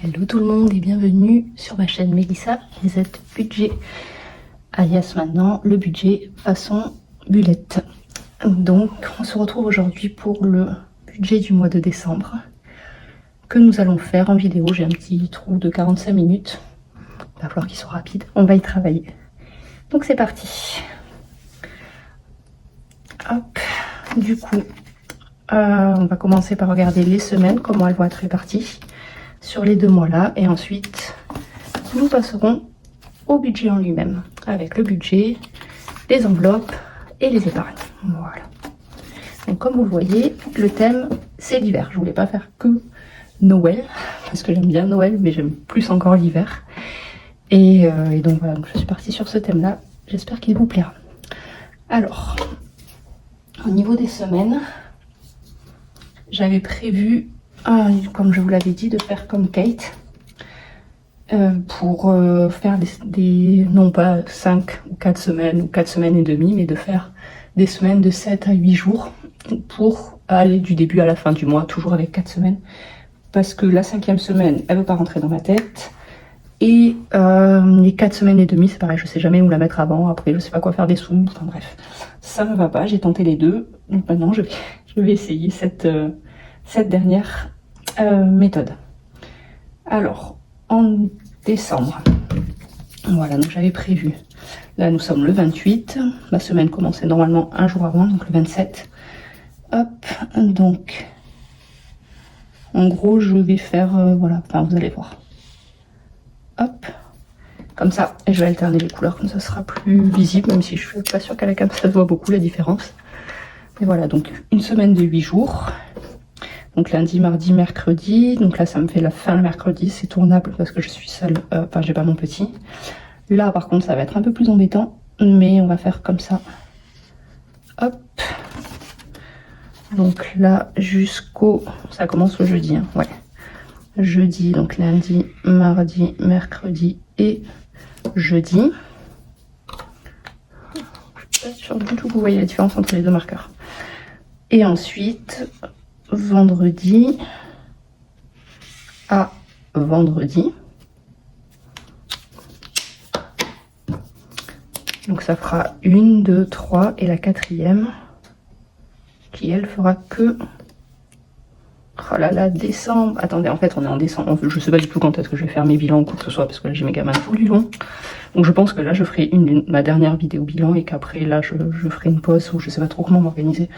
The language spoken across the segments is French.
Hello tout le monde et bienvenue sur ma chaîne Mélissa Z Budget, alias maintenant le budget façon Bulette. Donc on se retrouve aujourd'hui pour le budget du mois de décembre que nous allons faire en vidéo. J'ai un petit trou de 45 minutes, il va falloir qu'il soit rapide, on va y travailler. Donc c'est parti. Hop, du coup on va commencer par regarder les semaines, comment elles vont être réparties sur les 2 mois là, et ensuite nous passerons au budget en lui-même avec le budget, les enveloppes et les épargnes. Voilà, donc comme vous le voyez, le thème c'est l'hiver. Je voulais pas faire que Noël parce que j'aime bien Noël, mais j'aime plus encore l'hiver, et donc voilà, donc je suis partie sur ce thème là. J'espère qu'il vous plaira. Alors au niveau des semaines, j'avais prévu, comme je vous l'avais dit, de faire comme Kate, pour faire des non pas 5 ou 4 semaines ou 4 semaines et demie, mais de faire des semaines de 7 à 8 jours pour aller du début à la fin du mois, toujours avec 4 semaines, parce que la 5e semaine, elle veut pas rentrer dans ma tête, et les 4 semaines et demie, c'est pareil, je sais jamais où la mettre avant, après je sais pas quoi faire des sous, enfin bref, ça me va pas, j'ai tenté les deux, donc maintenant je vais essayer cette dernière méthode. Alors, en décembre, voilà, donc j'avais prévu, là nous sommes le 28, ma semaine commençait normalement un jour avant, donc le 27. Hop, donc, en gros, je vais faire, voilà, enfin vous allez voir. Hop, comme ça, et je vais alterner les couleurs, comme ça sera plus visible, même si je suis pas sûre qu'à la cam ça se voit beaucoup la différence. Et voilà, donc une semaine de 8 jours. Donc lundi, mardi, mercredi. Donc là, ça me fait la fin le mercredi. C'est tournable parce que je suis seule. Enfin, j'ai pas mon petit. Là, par contre, ça va être un peu plus embêtant. Mais on va faire comme ça. Hop. Donc là, jusqu'au... Ça commence le jeudi, hein. Ouais. Jeudi, donc lundi, mardi, mercredi et jeudi. Je suis pas sûre du tout que vous voyez la différence entre les deux marqueurs. Et ensuite... vendredi à vendredi, donc ça fera 1, 2, 3 et la 4e qui elle fera que, oh là là, décembre. Attendez, en fait on est en décembre, je sais pas du tout quand est-ce que je vais faire mes bilans ou quoi que ce soit, parce que là j'ai mes gamins tout du long, donc je pense que là je ferai ma dernière vidéo bilan, et qu'après là je ferai une pause, ou je sais pas trop comment m'organiser.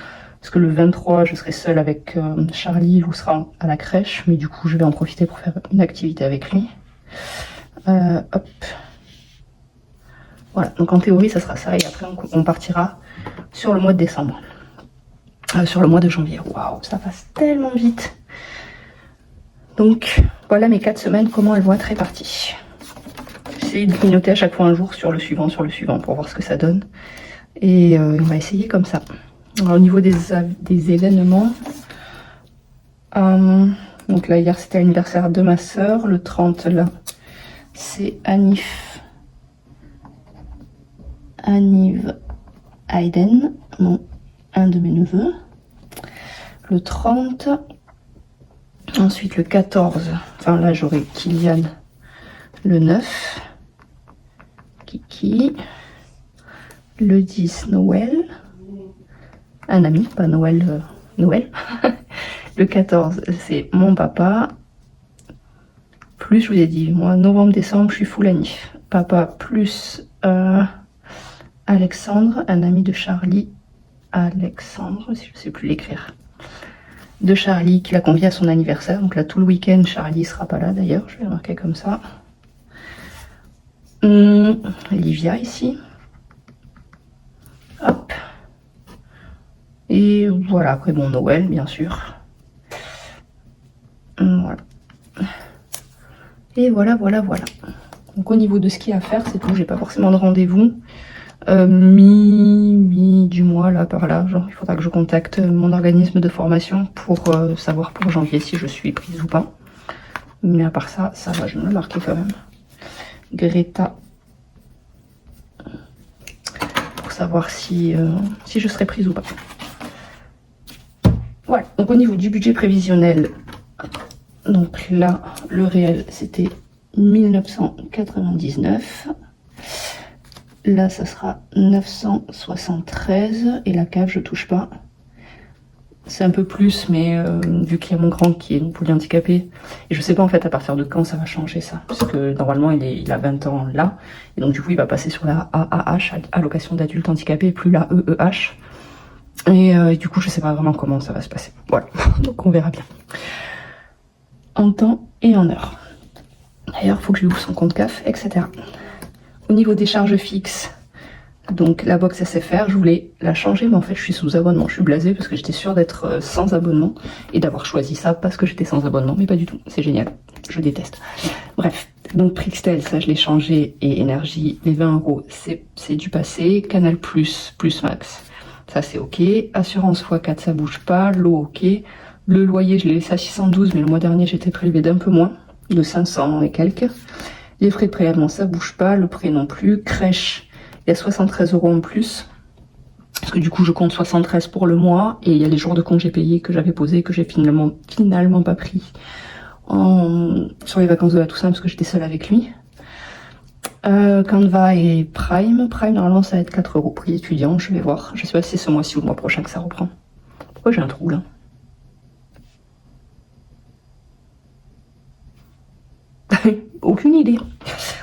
Parce que le 23, je serai seule avec Charlie, il sera à la crèche, mais du coup, je vais en profiter pour faire une activité avec lui. Hop. Voilà, donc en théorie, ça sera ça, et après, on partira sur le mois de décembre. Sur le mois de janvier. Waouh, ça passe tellement vite. Donc, voilà mes 4 semaines, comment elles vont être réparties. J'essaie de clignoter à chaque fois un jour sur le suivant, pour voir ce que ça donne. Et on va essayer comme ça. Alors, au niveau des événements, donc là hier c'était l'anniversaire de ma soeur, le 30 là c'est Anif Hayden, un de mes neveux, le 30, ensuite le 14, enfin là j'aurai Kylian, le 9, Kiki, le 10 Noël, un ami, pas Noël, Noël. Le 14, c'est mon papa. Plus, je vous ai dit, moi, novembre, décembre, je suis full Anif. Papa plus Alexandre, un ami de Charlie. Alexandre, je sais plus l'écrire. De Charlie, qui l'a convié à son anniversaire. Donc là, tout le week-end, Charlie sera pas là d'ailleurs. Je vais le marquer comme ça. Livia ici. Hop. Et voilà, après bon, Noël, bien sûr. Voilà. Et voilà. Donc au niveau de ce qu'il y a à faire, c'est tout. J'ai pas forcément de rendez-vous. Mi du mois, là, par là. Genre, il faudra que je contacte mon organisme de formation pour savoir pour janvier si je suis prise ou pas. Mais à part ça, ça va, je me le marquer quand même. Greta. Pour savoir si je serai prise ou pas. Voilà, donc au niveau du budget prévisionnel, Donc là, le réel, c'était 1999. Là, ça sera 973. Et la cave, je touche pas. C'est un peu plus, mais vu qu'il y a mon grand qui est polyhandicapé, et je sais pas en fait à partir de quand ça va changer ça, parce que normalement il a 20 ans là, et donc du coup il va passer sur la AAH, allocation d'adulte handicapé, plus la EEH, et du coup je sais pas vraiment comment ça va se passer. Voilà, donc on verra bien. En temps et en heure. D'ailleurs, il faut que je lui ouvre son compte CAF, etc. Au niveau des charges fixes, donc la box SFR, je voulais la changer, mais en fait je suis sous abonnement. Je suis blasée parce que j'étais sûre d'être sans abonnement et d'avoir choisi ça parce que j'étais sans abonnement, mais pas du tout. C'est génial, je déteste. Bref, donc Prixtel, ça je l'ai changé, et Énergie, les 20 euros, c'est du passé. Canal Plus, Plus Max, ça c'est ok. Assurance x4, ça bouge pas. L'eau, ok. Le loyer, je l'ai laissé à 612, mais le mois dernier j'étais prélevé d'un peu moins, de 500 et quelques. Les frais de prélèvement, ça bouge pas. Le prêt non plus. Crèche, il y a 73 euros en plus. Parce que du coup, je compte 73 pour le mois. Et il y a les jours de congés payés que j'avais posés, que j'ai finalement pas pris sur les vacances de la Toussaint, parce que j'étais seule avec lui. Canva et Prime. Prime, normalement, ça va être 4 euros prix étudiant. Je vais voir. Je sais pas si c'est ce mois-ci ou le mois prochain que ça reprend. Pourquoi j'ai un trou là? Aucune idée.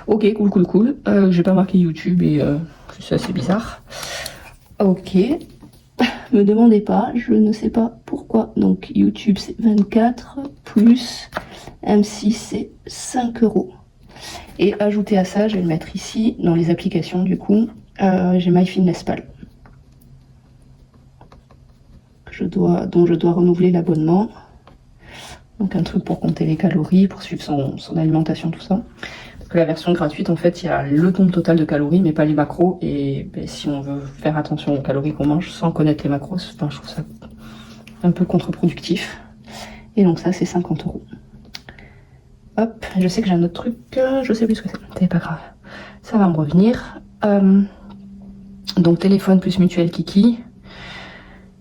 Ok, cool. J'ai pas marqué YouTube et c'est assez bizarre. Ok. Me demandez pas, je ne sais pas pourquoi. Donc YouTube c'est 24 plus M6 c'est 5 euros. Et ajouter à ça, je vais le mettre ici dans les applications du coup. J'ai MyFitnessPal dont je dois renouveler l'abonnement. Donc un truc pour compter les calories, pour suivre son alimentation, tout ça. Parce que la version gratuite, en fait, il y a le compte total de calories, mais pas les macros. Et ben, si on veut faire attention aux calories qu'on mange sans connaître les macros, enfin, je trouve ça un peu contre-productif. Et donc ça, c'est 50 euros. Hop, je sais que j'ai un autre truc, je sais plus ce que c'est pas grave. Ça va me revenir. Donc téléphone plus mutuelle Kiki.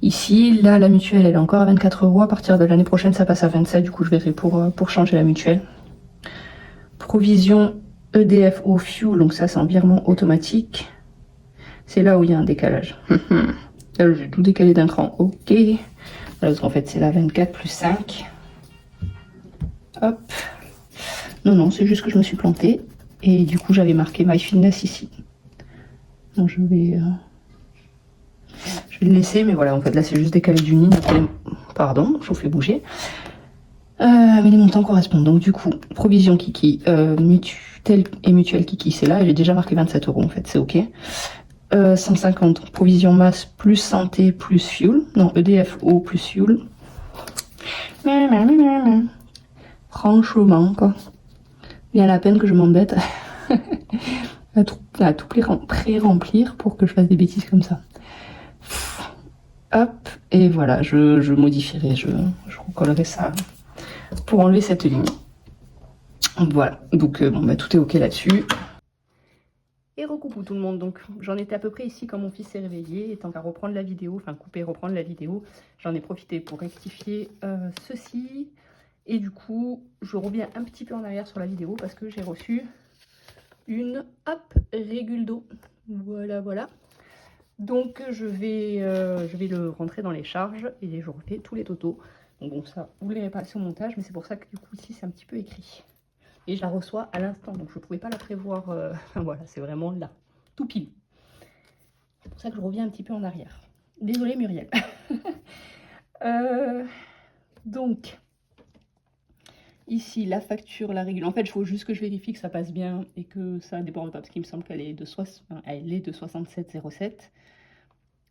Ici, là, la mutuelle, elle est encore à 24 euros. À partir de l'année prochaine, ça passe à 27. Du coup, je verrai pour changer la mutuelle. Provision EDF au fuel, donc ça, c'est en virement automatique. C'est là où il y a un décalage. Là, j'ai tout décalé d'un cran. Ok. Là, en fait, c'est la 24 plus 5. Hop. Non, c'est juste que je me suis plantée. Et du coup, j'avais marqué MyFitness ici. Donc, je vais le laisser, mais voilà, en fait, là, c'est juste décalé d'une ligne. Pardon, je vous fais bouger. Mais les montants correspondent. Donc, du coup, provision Kiki, mutuelle Kiki, c'est là. J'ai déjà marqué 27 euros, en fait, c'est ok. 150, provision masse plus santé plus fuel. Non, EDFO plus fuel. Franchement, quoi. Bien la peine que je m'embête à tout pré-remplir pour que je fasse des bêtises comme ça. Hop, et voilà, je modifierai, je recollerai ça pour enlever cette ligne. Voilà, donc bon, bah, tout est ok là-dessus. Et recoucou tout le monde, donc j'en étais à peu près ici quand mon fils s'est réveillé, et tant qu'à reprendre la vidéo, enfin couper et reprendre la vidéo, j'en ai profité pour rectifier ceci. Et du coup, je reviens un petit peu en arrière sur la vidéo parce que j'ai reçu une régule d'eau. Voilà. Donc je vais le rentrer dans les charges et je refais tous les totaux. Donc bon, ça, vous ne verrez pas sur le montage, mais c'est pour ça que du coup ici c'est un petit peu écrit. Et je la reçois à l'instant, donc je ne pouvais pas la prévoir. Voilà, c'est vraiment là, tout pile. C'est pour ça que je reviens un petit peu en arrière. Désolée Muriel. Donc, ici, la facture, la régule. En fait, il faut juste que je vérifie que ça passe bien et que ça ne déborde pas, parce qu'il me semble qu'elle est de 67,07.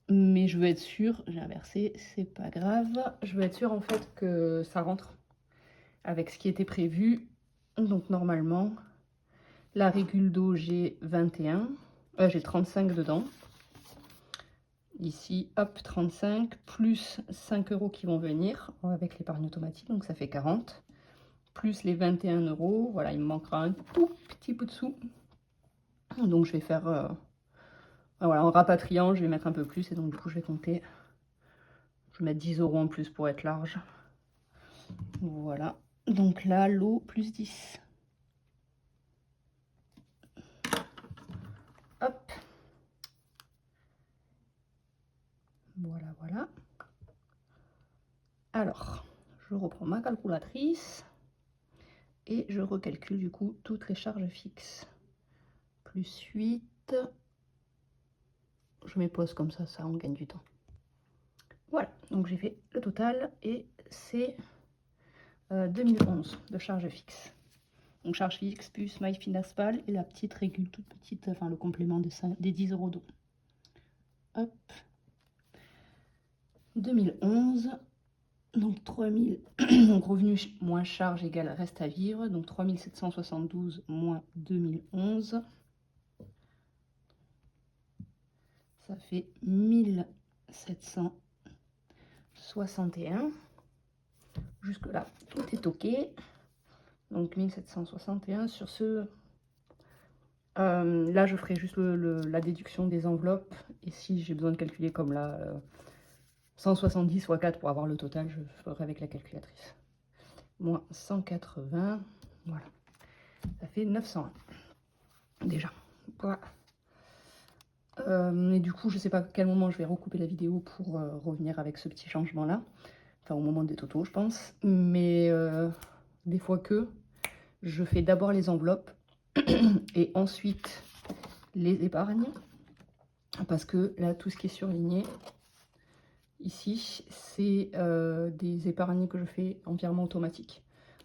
Mais je veux être sûre, j'ai inversé, c'est pas grave. Je veux être sûre en fait que ça rentre avec ce qui était prévu. Donc normalement, la régule d'eau, j'ai 21. J'ai 35 dedans. Ici, hop, 35, plus 5 euros qui vont venir avec l'épargne automatique, donc ça fait 40. Plus les 21 euros, voilà, il me manquera un tout petit peu de sous. Donc je vais faire, voilà, en rapatriant, je vais mettre un peu plus, et donc du coup je vais compter. Je vais mettre 10 euros en plus pour être large. Voilà. Donc là, l'eau plus 10. Hop. Voilà, voilà. Alors, je reprends ma calculatrice et je recalcule du coup toutes les charges fixes. Plus 8. Je mets pause comme ça on gagne du temps. Voilà, donc j'ai fait le total et c'est 2011 de charges fixes. Donc charge fixe plus MyFinancePal et la petite régule toute petite, enfin le complément des 10 € d'eau. Hop. 2011. Donc 3000, donc revenu moins charge égale reste à vivre. Donc 3772 moins 2011. Ça fait 1761. Jusque là, tout est ok. Donc 1761 sur ce... là, je ferai juste la déduction des enveloppes. Et si j'ai besoin de calculer comme là, 170 fois 4 pour avoir le total, je ferai avec la calculatrice. Moins 180, voilà. Ça fait 901. Déjà. Voilà. Et du coup, je sais pas à quel moment je vais recouper la vidéo pour revenir avec ce petit changement-là. Enfin, au moment des totaux, je pense. Mais des fois que je fais d'abord les enveloppes et ensuite les épargnes. Parce que là, tout ce qui est surligné ici, c'est des épargnes que je fais en virement automatique.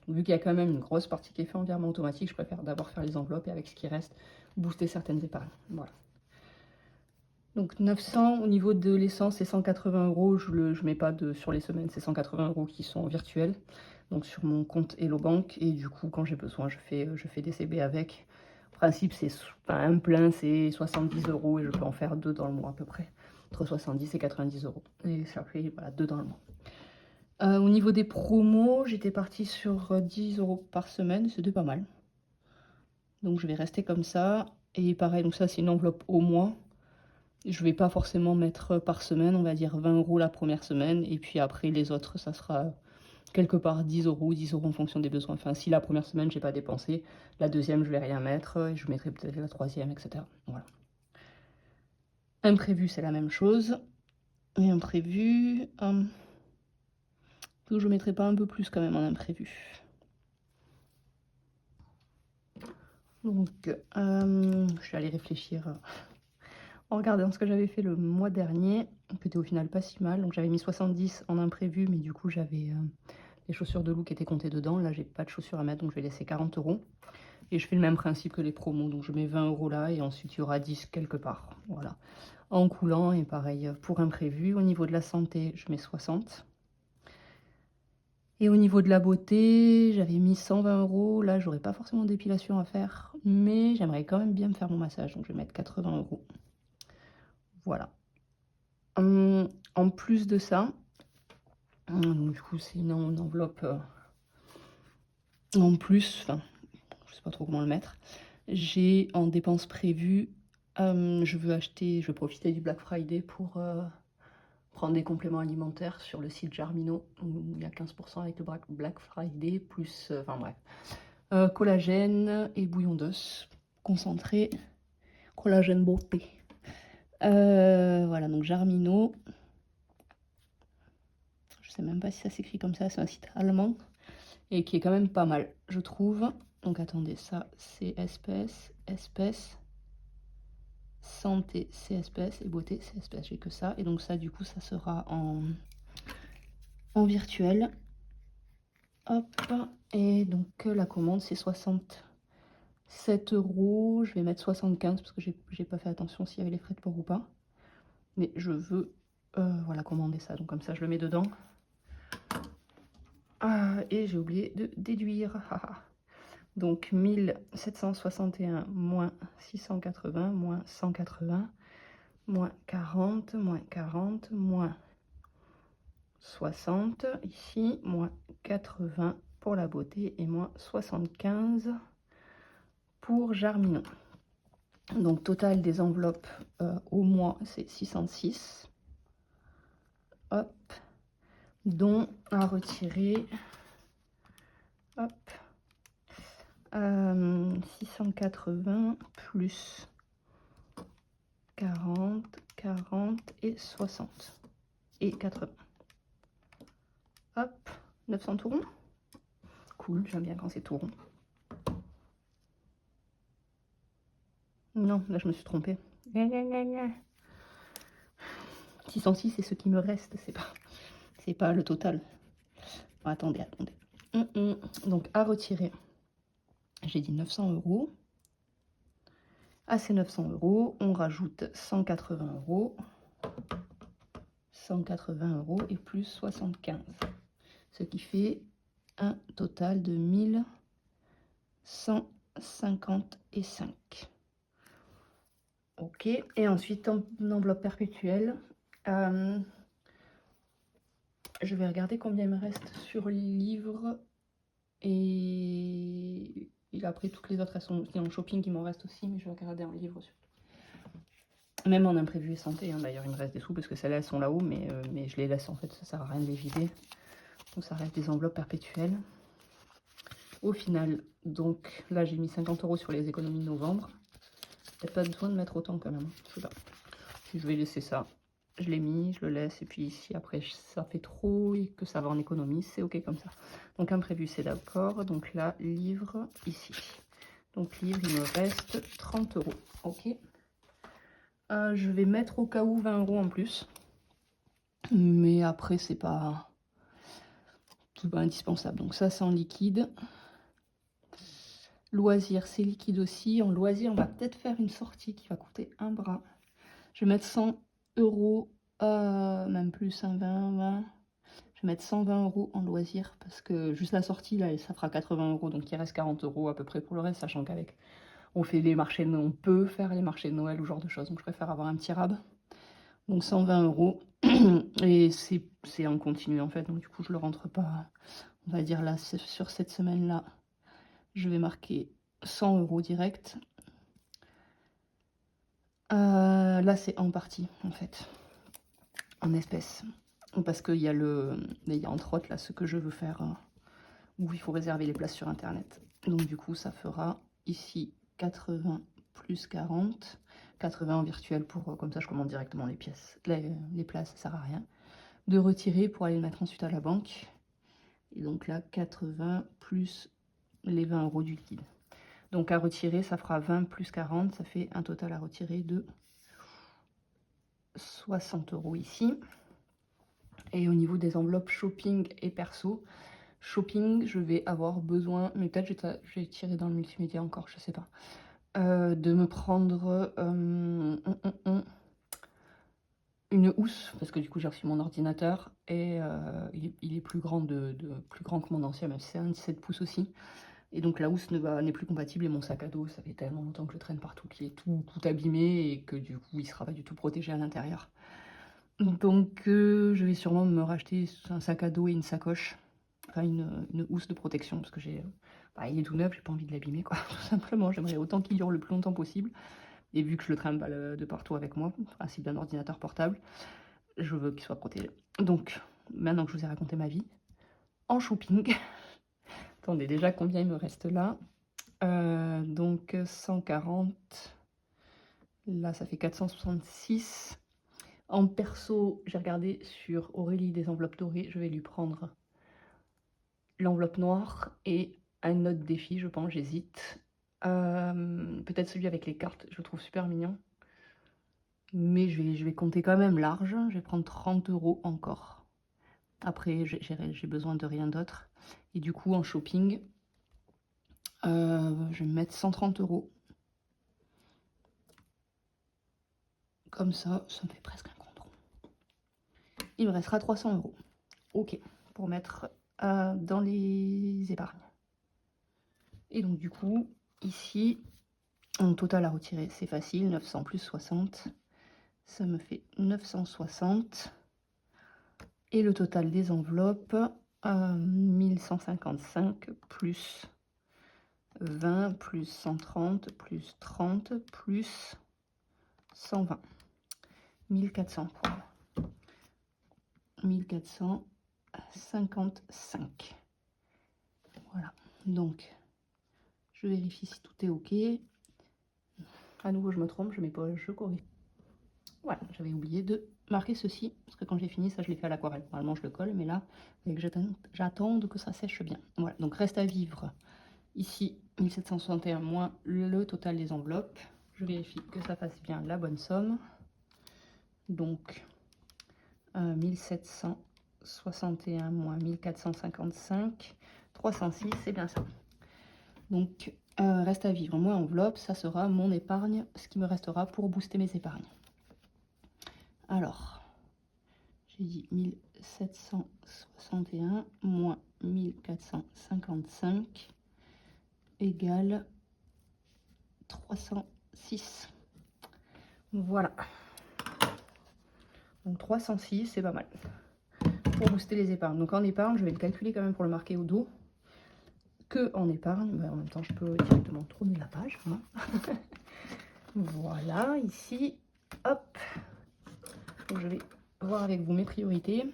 Donc, vu qu'il y a quand même une grosse partie qui est faite en virement automatique, je préfère d'abord faire les enveloppes et avec ce qui reste, booster certaines épargnes. Voilà. Donc 900 au niveau de l'essence et 180 €, je mets pas sur les semaines, c'est 180 € qui sont virtuels. Donc sur mon compte Hello Bank et du coup quand j'ai besoin je fais des CB avec. En principe c'est un plein c'est 70 € et je peux en faire 2 dans le mois à peu près. Entre 70 et 90 €. Et ça fait voilà 2 dans le mois. Au niveau des promos, j'étais partie sur 10 € par semaine, c'était pas mal. Donc je vais rester comme ça. Et pareil, donc ça c'est une enveloppe au mois. Je vais pas forcément mettre par semaine, on va dire 20 € la première semaine. Et puis après les autres, ça sera quelque part 10 €, 10 € en fonction des besoins. Enfin, si la première semaine, j'ai pas dépensé, la deuxième, je vais rien mettre. Et je mettrai peut-être la troisième, etc. Voilà. Imprévu, c'est la même chose. Et imprévu... je mettrai pas un peu plus quand même en imprévu. Donc, je vais aller réfléchir en regardant ce que j'avais fait le mois dernier, qui était au final pas si mal. Donc j'avais mis 70 en imprévu, mais du coup j'avais les chaussures de loup qui étaient comptées dedans. Là j'ai pas de chaussures à mettre, donc je vais laisser 40 €. Et je fais le même principe que les promos, donc je mets 20 € là et ensuite il y aura 10 quelque part. Voilà. En coulant, et pareil pour imprévu. Au niveau de la santé, je mets 60. Et au niveau de la beauté, j'avais mis 120 €. Là, j'aurais pas forcément d'épilation à faire, mais j'aimerais quand même bien me faire mon massage, donc je vais mettre 80 €. Voilà. En plus de ça, donc du coup, c'est une enveloppe en plus, enfin, je sais pas trop comment le mettre. J'ai en dépenses prévues, je veux profiter du Black Friday pour prendre des compléments alimentaires sur le site Jarmino, où il y a 15% avec le Black Friday, plus, enfin bref, collagène et bouillon d'os concentré, collagène beauté. Voilà, donc Jarmino. Je sais même pas si ça s'écrit comme ça, c'est un site allemand et qui est quand même pas mal, je trouve. Donc attendez, ça c'est espèce, santé c'est espèce et beauté c'est espèce, j'ai que ça. Et donc ça du coup ça sera en virtuel. Hop, et donc la commande c'est 67 €. Je vais mettre 75 parce que j'ai pas fait attention s'il y avait les frais de port ou pas. Mais je veux voilà, commander ça, donc comme ça je le mets dedans. Et j'ai oublié de déduire. Donc 1761 moins 680 moins 180 moins 40 moins 60 ici, moins 80 pour la beauté et moins 75 pour Jarmino. Donc total des enveloppes au mois c'est 606. Hop, dont à retirer Hop. 680 plus 40, 40 et 60 et 80. Hop, 900 tout rond. Cool, j'aime bien quand c'est tout rond. Non, là je me suis trompée. 606 c'est ce qui me reste, c'est pas le total. Bon, attendez. Donc à retirer, j'ai dit 900 euros. À ces 900 euros, on rajoute 180 euros. 180 euros et plus 75. Ce qui fait un total de 1155. Ok, et ensuite en enveloppe perpétuelle, je vais regarder combien il me reste sur le livre et après toutes les autres elles sont aussi en shopping, il m'en reste aussi, mais je vais regarder en livre surtout. Même en imprévu et santé, hein, d'ailleurs il me reste des sous parce que celles-là elles sont là-haut, mais je les laisse en fait, ça sert à rien de les vider. Donc ça reste des enveloppes perpétuelles. Au final, donc là j'ai mis 50 euros sur les économies de novembre. Peut-être pas besoin de mettre autant quand même, je sais pas. Si je vais laisser ça, je l'ai mis, je le laisse, et puis si après ça fait trop et que ça va en économie, c'est ok comme ça. Donc imprévu c'est d'accord, donc là, livre ici. Donc livre, il me reste 30 euros, ok. Je vais mettre au cas où 20 euros en plus. Mais après, c'est pas indispensable. Donc ça, c'est en liquide. Loisir, c'est liquide aussi. En loisir, on va peut-être faire une sortie qui va coûter un bras. Je vais mettre 100 euros, même plus, 20, 20. Je vais mettre 120 euros en loisir parce que juste la sortie, là, ça fera 80 euros. Donc il reste 40 euros à peu près pour le reste, sachant qu'avec on fait les marchés de Noël, on peut faire les marchés de Noël ou ce genre de choses. Donc je préfère avoir un petit rab. Donc 120 euros. Et c'est en continu en fait. Donc du coup, je le rentre pas. On va dire là, sur cette semaine-là, je vais marquer 100 euros direct. Là, c'est en partie, en fait, en espèces. Parce qu'il y a entre autres, là, ce que je veux faire, où il faut réserver les places sur Internet. Donc du coup, ça fera ici 80 plus 40. 80 en virtuel pour, comme ça, je commande directement les pièces. Les places, ça sert à rien. De retirer pour aller le mettre ensuite à la banque. Et donc là, 80 plus les 20 euros du liquide. Donc à retirer, ça fera 20 plus 40, ça fait un total à retirer de 60 euros ici. Et au niveau des enveloppes shopping et perso, shopping, je vais avoir besoin, mais peut-être j'ai tiré dans le multimédia encore, je sais pas, de me prendre une housse, parce que du coup j'ai reçu mon ordinateur et il est plus grand, plus grand que mon ancien, même si c'est un 17 pouces aussi. Et donc la housse n'est plus compatible et mon sac à dos, ça fait tellement longtemps que je le traîne partout qu'il est tout abîmé et que du coup il sera pas du tout protégé à l'intérieur. Donc je vais sûrement me racheter un sac à dos et une sacoche, enfin une housse de protection parce que il est tout neuf, j'ai pas envie de l'abîmer quoi, tout simplement. J'aimerais autant qu'il dure le plus longtemps possible. Et vu que je le trimballe de partout avec moi, principe d'un ordinateur portable, je veux qu'il soit protégé. Donc maintenant que je vous ai raconté ma vie, en shopping, attendez déjà combien il me reste là. Donc 140, là ça fait 466. En perso, j'ai regardé sur Aurélie des enveloppes dorées, je vais lui prendre l'enveloppe noire et un autre défi, je pense, j'hésite. Peut-être celui avec les cartes, je le trouve super mignon. Mais je vais compter quand même large, je vais prendre 30 euros encore. Après, j'ai besoin de rien d'autre. Et du coup, en shopping, je vais me mettre 130 euros. Comme ça me fait presque un compte rond. Il me restera 300 euros. Ok, pour mettre dans les épargnes. Et donc du coup, ici, en total à retirer, c'est facile. 900 plus 60, ça me fait 960. Et le total des enveloppes, 1155 plus 20 plus 130 plus 30 plus 120. 1400 quoi. 1455. Voilà. Donc, je vérifie si tout est OK. À nouveau, je me trompe, je mets pas, je corrige. Voilà, j'avais oublié de marquer ceci, parce que quand j'ai fini, ça je l'ai fait à l'aquarelle. Normalement, je le colle, mais là, il faut que j'attende que ça sèche bien. Voilà, donc reste à vivre. Ici, 1761 moins le total des enveloppes. Je vérifie que ça fasse bien la bonne somme. Donc, 1761 moins 1455, 306, c'est bien ça. Donc, reste à vivre moins enveloppe, ça sera mon épargne, ce qui me restera pour booster mes épargnes. Alors, j'ai dit 1761 moins 1455 égale 306. Voilà. Donc 306, c'est pas mal pour booster les épargnes. Donc en épargne, je vais le calculer quand même pour le marquer au dos. Que en épargne, ben en même temps, je peux directement tourner la page. Hein. Voilà, ici, hop. Donc, je vais voir avec vous mes priorités.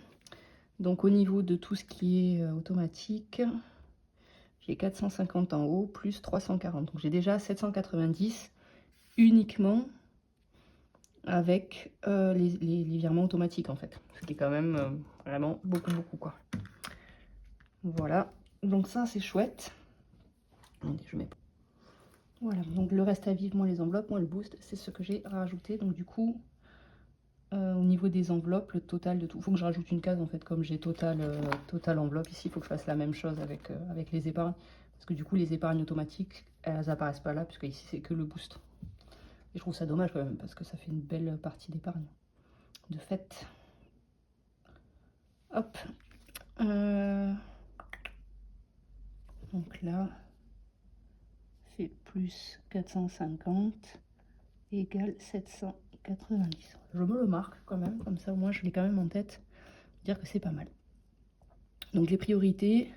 Donc au niveau de tout ce qui est automatique, j'ai 450 en haut plus 340. Donc j'ai déjà 790 uniquement avec les virements automatiques en fait. Ce qui est quand même vraiment beaucoup quoi. Voilà, donc ça c'est chouette. Attendez, je mets pas. Voilà, donc le reste à vivre, moins les enveloppes, moins le boost, c'est ce que j'ai rajouté. Donc du coup, au niveau des enveloppes, le total de tout, il faut que je rajoute une case en fait, comme j'ai total enveloppe. Ici, il faut que je fasse la même chose avec les épargnes. Parce que du coup, les épargnes automatiques, elles apparaissent pas là, puisque ici, c'est que le boost. Et je trouve ça dommage quand même, parce que ça fait une belle partie d'épargne. De fait. Hop. Donc là, c'est plus 450 égale 790. Je me le marque quand même, comme ça au moins je l'ai quand même en tête, dire que c'est pas mal. Donc les priorités,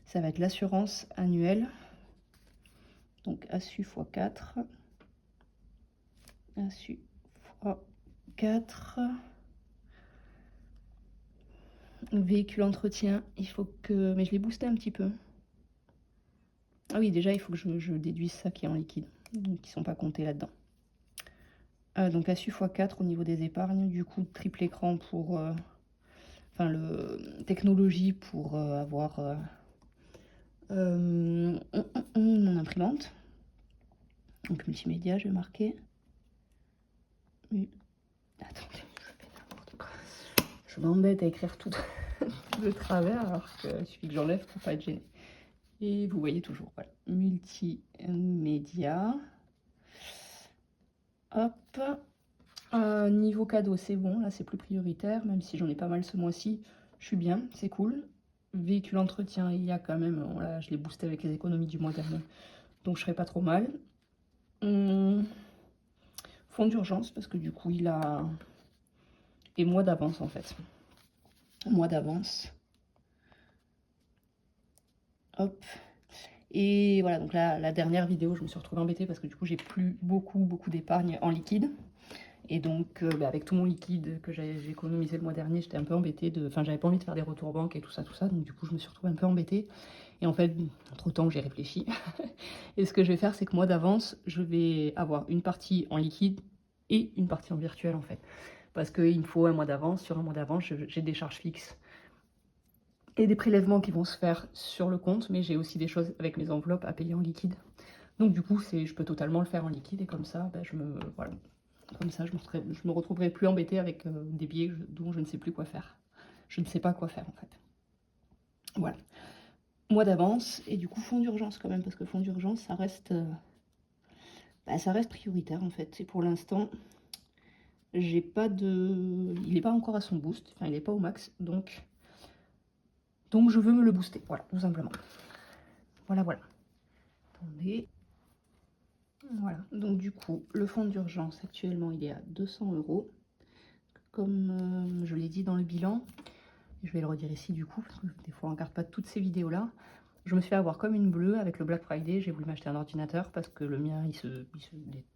ça va être l'assurance annuelle. Donc ASSU x 4. ASSU x 4. Véhicule entretien, il faut que... Mais je l'ai boosté un petit peu. Ah oui, déjà, il faut que je déduise ça qui est en liquide. Donc, qui ne sont pas comptés là-dedans. Donc, ASSU x 4 au niveau des épargnes. Du coup, triple écran pour... Enfin, technologie pour avoir mon imprimante. Donc, multimédia, je vais marquer. Attendez, je fais n'importe quoi. Je m'embête à écrire tout de travers, alors qu'il suffit que j'enlève pour pas être gêné. Et vous voyez toujours, voilà, multimédia. Hop. Niveau cadeau, c'est bon, là c'est plus prioritaire, même si j'en ai pas mal ce mois-ci, je suis bien, c'est cool. Véhicule entretien, il y a quand même, là je l'ai boosté avec les économies du mois dernier, donc je serai pas trop mal. Fonds d'urgence, parce que du coup il a... Et mois d'avance en fait. Mois d'avance. Hop. Et voilà, donc là, la dernière vidéo, je me suis retrouvée embêtée parce que du coup, j'ai plus beaucoup d'épargne en liquide. Et donc, avec tout mon liquide que j'ai économisé le mois dernier, j'étais un peu embêtée de... Enfin, j'avais pas envie de faire des retours banque et tout ça. Donc du coup, je me suis retrouvée un peu embêtée. Et en fait, entre-temps, j'ai réfléchi. Et ce que je vais faire, c'est que moi, d'avance, je vais avoir une partie en liquide et une partie en virtuel, en fait. Parce qu'il me faut un mois d'avance. Sur un mois d'avance, j'ai des charges fixes et des prélèvements qui vont se faire sur le compte, mais j'ai aussi des choses avec mes enveloppes à payer en liquide. Donc du coup, je peux totalement le faire en liquide et comme ça, voilà. Comme ça, je me retrouverai plus embêtée avec des billets dont je ne sais plus quoi faire. Je ne sais pas quoi faire en fait. Voilà. Mois d'avance et du coup fonds d'urgence quand même, parce que fonds d'urgence, ça reste prioritaire en fait. Et pour l'instant, j'ai pas de... Il n'est pas encore à son boost, enfin il n'est pas au max, donc je veux me le booster, voilà, tout simplement. Voilà. Attendez. Voilà, donc du coup, le fonds d'urgence, actuellement, il est à 200 €. Comme je l'ai dit dans le bilan, je vais le redire ici du coup, parce que des fois on ne regarde pas toutes ces vidéos-là. Je me suis fait avoir comme une bleue avec le Black Friday. J'ai voulu m'acheter un ordinateur parce que le mien, il se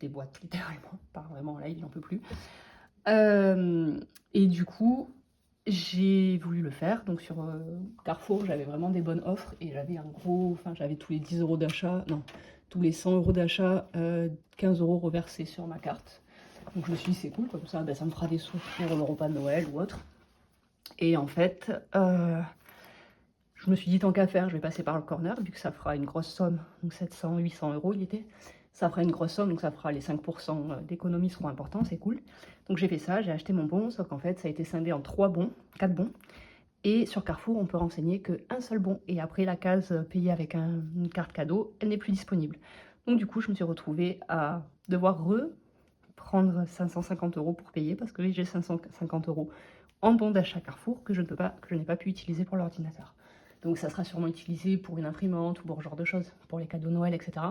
déboîte littéralement. Pas vraiment, là, il n'en peut plus. Et du coup... j'ai voulu le faire. Donc sur Carrefour, j'avais vraiment des bonnes offres et j'avais un gros, enfin j'avais tous les 10 € d'achat, non, tous les 100 € d'achat, 15 € reversés sur ma carte. Donc je me suis dit c'est cool, comme ça, ben, ça me fera des sous pour le repas de Noël ou autre. Et en fait, je me suis dit tant qu'à faire, je vais passer par le corner, vu que ça fera une grosse somme, donc 700, 800 € il était. Ça fera une grosse somme, donc ça fera les 5% d'économie seront importants, c'est cool. Donc j'ai fait ça, j'ai acheté mon bon, sauf qu'en fait ça a été scindé en 3 bons, 4 bons. Et sur Carrefour, on peut renseigner qu'un seul bon. Et après, la case payée avec une carte cadeau, elle n'est plus disponible. Donc du coup, je me suis retrouvée à devoir reprendre 550 € pour payer, parce que j'ai 550 € en bon d'achat Carrefour que je n'ai pas pu utiliser pour l'ordinateur. Donc ça sera sûrement utilisé pour une imprimante ou pour ce genre de choses, pour les cadeaux Noël, etc.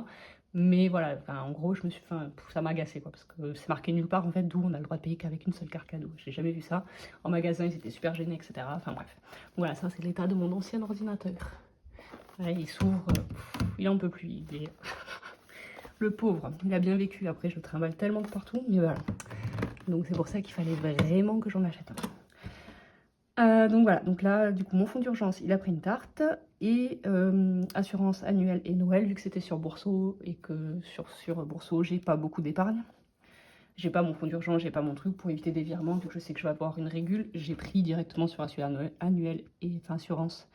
Mais voilà, enfin, en gros, ça m'a agacé, quoi, parce que c'est marqué nulle part, en fait, d'où on a le droit de payer qu'avec une seule carte cadeau. J'ai jamais vu ça. En magasin, ils étaient super gênés, etc. Enfin bref. Voilà, ça c'est l'état de mon ancien ordinateur. Ouais, il s'ouvre, il en peut plus. Le pauvre, il a bien vécu. Après, je le trimballe tellement de partout, mais voilà. Donc c'est pour ça qu'il fallait vraiment que j'en achète un. Donc voilà, donc là, du coup, mon fonds d'urgence, il a pris une tarte. Et assurance annuelle et Noël, vu que c'était sur Bourseau et que sur Bourseau, j'ai pas beaucoup d'épargne. J'ai pas mon fonds d'urgence, j'ai pas mon truc pour éviter des virements, vu que je sais que je vais avoir une régule. J'ai pris directement sur assurance annuelle et enfin assurance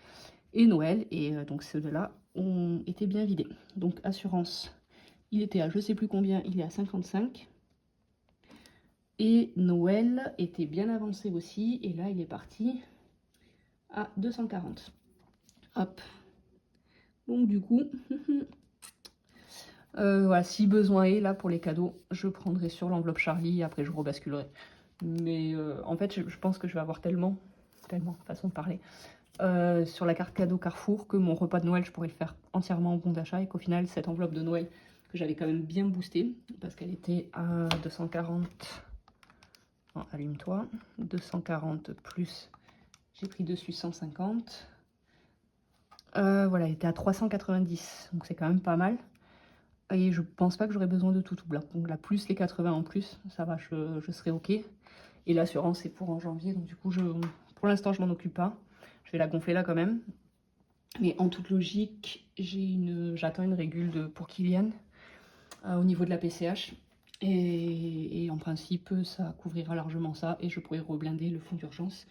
et Noël. Et donc ceux-là ont été bien vidés. Donc assurance, il était à je sais plus combien, il est à 55. Et Noël était bien avancé aussi. Et là, il est parti à 240. Hop. Donc du coup, voilà, si besoin est, là, pour les cadeaux, je prendrai sur l'enveloppe Charlie, et après je rebasculerai. Mais en fait, je pense que je vais avoir tellement, façon de parler, sur la carte cadeau Carrefour, que mon repas de Noël, je pourrais le faire entièrement en bon d'achat, et qu'au final, cette enveloppe de Noël, que j'avais quand même bien boostée, parce qu'elle était à 240... Non, allume-toi. 240 plus, j'ai pris dessus 150. Voilà, elle était à 390, donc c'est quand même pas mal. Et je pense pas que j'aurai besoin de tout là. Donc là, plus les 80 en plus, ça va, je serai ok. Et l'assurance, c'est pour en janvier, donc du coup, pour l'instant, je m'en occupe pas. Je vais la gonfler là quand même. Mais en toute logique, j'attends une régule pour Kylian au niveau de la PCH. Et en principe, ça couvrira largement ça et je pourrai reblinder le fonds d'urgence.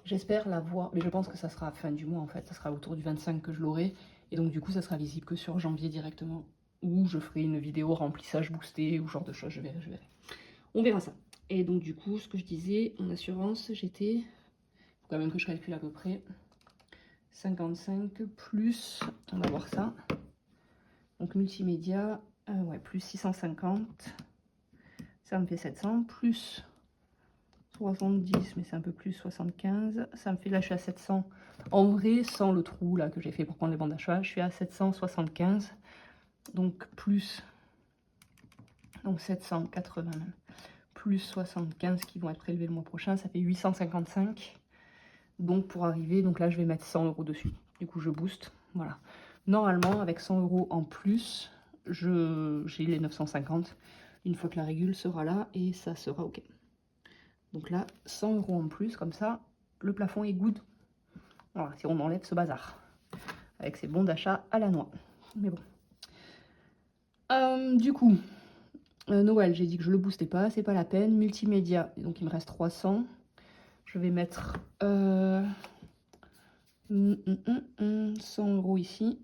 J'espère l'avoir, mais je pense que ça sera à fin du mois en fait. Ça sera autour du 25 que je l'aurai. Et donc du coup, ça sera visible que sur janvier directement. Ou je ferai une vidéo remplissage boosté ou genre de choses, je verrai. On verra ça. Et donc du coup, ce que je disais, en assurance, j'étais... Faut quand même que je calcule à peu près. 55 plus, on va voir ça. Donc multimédia, ouais, plus 650. Ça me fait 700, plus 70, mais c'est un peu plus 75. Ça me fait l'achat à 700. En vrai, sans le trou là que j'ai fait pour prendre les bons d'achat, je suis à 775. Donc plus... Donc 780 même. Plus 75 qui vont être prélevés le mois prochain, ça fait 855. Donc pour arriver, donc là je vais mettre 100 € dessus. Du coup je booste, voilà. Normalement avec 100 € en plus, j'ai les 950 une fois que la régule sera là et ça sera ok. Donc là 100 € en plus, comme ça le plafond est good. Voilà, si on enlève ce bazar. Avec ces bons d'achat à la noix. Mais bon. Du coup, Noël, j'ai dit que je le boostais pas, c'est pas la peine. Multimédia, donc il me reste 300. Je vais mettre 100 € ici.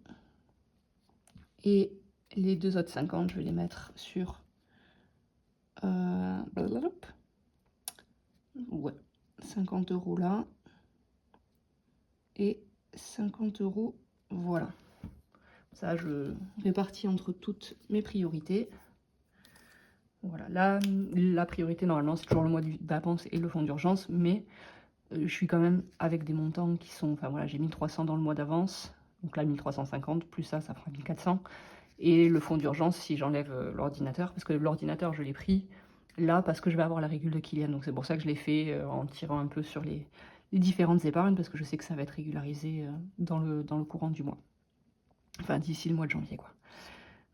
Et les deux autres 50, je vais les mettre sur... ouais, 50 € là. Et 50 €, voilà. Ça, je répartis entre toutes mes priorités. Voilà, là, la priorité, normalement, c'est toujours le mois d'avance et le fonds d'urgence, mais je suis quand même avec des montants qui sont... Enfin, voilà, j'ai 1300 dans le mois d'avance, donc là, 1350, plus ça fera 1400. Et le fonds d'urgence, si j'enlève l'ordinateur, parce que l'ordinateur, je l'ai pris là, parce que je vais avoir la régule de Kylian, donc c'est pour ça que je l'ai fait en tirant un peu sur les différentes épargnes, parce que je sais que ça va être régularisé dans le courant du mois. Enfin, d'ici le mois de janvier, quoi.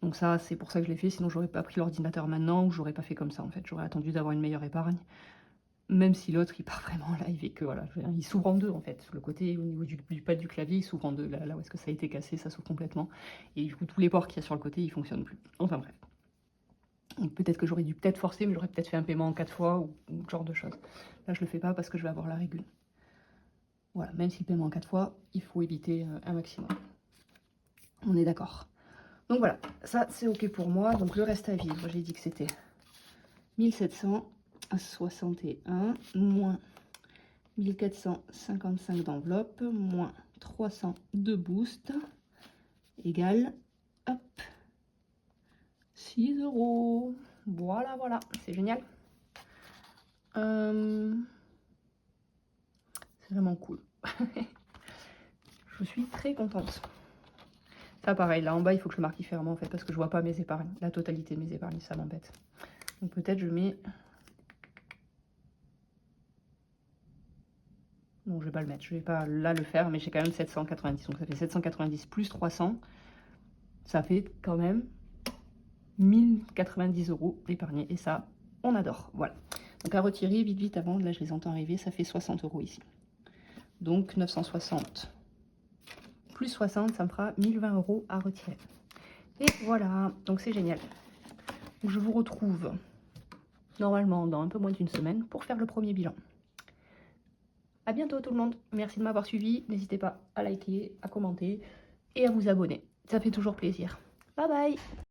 Donc ça, c'est pour ça que je l'ai fait, sinon j'aurais pas pris l'ordinateur maintenant, ou j'aurais pas fait comme ça en fait. J'aurais attendu d'avoir une meilleure épargne. même si l'autre il part vraiment en live et que voilà, il s'ouvre en deux en fait. Le côté au niveau du pad du clavier, il s'ouvre en deux. Là où est-ce que ça a été cassé, ça s'ouvre complètement. Et du coup, tous les ports qu'il y a sur le côté, ils fonctionnent plus. Enfin bref. Peut-être que j'aurais dû forcer, mais j'aurais peut-être fait un paiement en 4 fois ou ce genre de choses. Là, je le fais pas parce que je vais avoir la régule. Voilà, même si le paiement en 4 fois, il faut éviter un maximum. On est d'accord. Donc voilà, ça c'est ok pour moi. Donc le reste à vivre, j'ai dit que c'était 1761 moins 1455 d'enveloppe moins 300 de boost égale, hop, 6 €. Voilà, voilà, c'est génial. C'est vraiment cool. Je suis très contente. Ça pareil, là en bas il faut que je marque différemment en fait parce que je vois pas mes épargnes, la totalité de mes épargnes, ça m'embête. Donc peut-être je mets... Non, je vais pas le mettre, je vais pas là le faire, mais j'ai quand même 790, donc ça fait 790 plus 300, ça fait quand même 1090 € d'épargnés, et ça, on adore, voilà. Donc à retirer vite vite avant, là je les entends arriver, ça fait 60 € ici. Donc 960 plus 60, ça me fera 1020 € à retirer. Et voilà, donc c'est génial. Donc je vous retrouve normalement dans un peu moins d'une semaine pour faire le premier bilan. À bientôt tout le monde, merci de m'avoir suivi, n'hésitez pas à liker, à commenter et à vous abonner, ça fait toujours plaisir. Bye bye.